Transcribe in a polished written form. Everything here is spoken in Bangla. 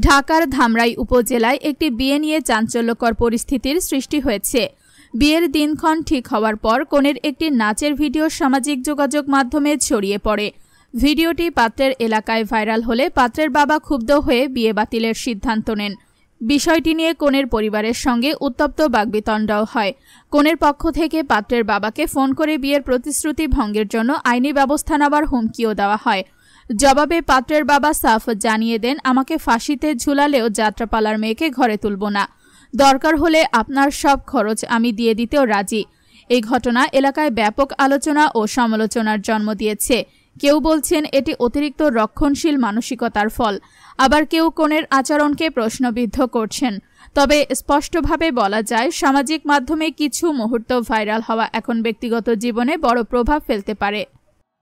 ঢাকার ধামরাই উপজেলায় একটি বিয়ে নিয়ে চাঞ্চল্যকর পরিস্থিতির সৃষ্টি হয়েছে। বিয়ের দিনক্ষণ ঠিক হওয়ার পর কনের একটি নাচের ভিডিও সামাজিক যোগাযোগ মাধ্যমে ছড়িয়ে পড়ে। ভিডিওটি পাত্রের এলাকায় ভাইরাল হলে পাত্রের বাবা ক্ষুব্ধ হয়ে বিয়ে বাতিলের সিদ্ধান্ত নেন। বিষয়টি নিয়ে কনের পরিবারের সঙ্গে উত্তপ্ত বাকবিতণ্ডাও হয়। কনের পক্ষ থেকে পাত্রের বাবাকে ফোন করে বিয়ের প্রতিশ্রুতি ভঙ্গের জন্য আইনি ব্যবস্থা নেওয়ার হুমকিও দেওয়া হয়। জবাবে পাত্রের বাবা সাফ জানিয়ে দেন, আমাকে ফাঁসিতে ঝুলালেও যাত্রাপালার মেয়েকে ঘরে তুলব না, দরকার হলে আপনার সব খরচ আমি দিয়ে দিতেও রাজি। এই ঘটনা এলাকায় ব্যাপক আলোচনা ও সমালোচনার জন্ম দিয়েছে। কেউ বলছেন এটি অতিরিক্ত রক্ষণশীল মানসিকতার ফল, আবার কেউ কনের আচরণকে প্রশ্নবিদ্ধ করছেন। তবে স্পষ্টভাবে বলা যায়, সামাজিক মাধ্যমে কিছু মুহূর্ত ভাইরাল হওয়া এখন ব্যক্তিগত জীবনে বড় প্রভাব ফেলতে পারে।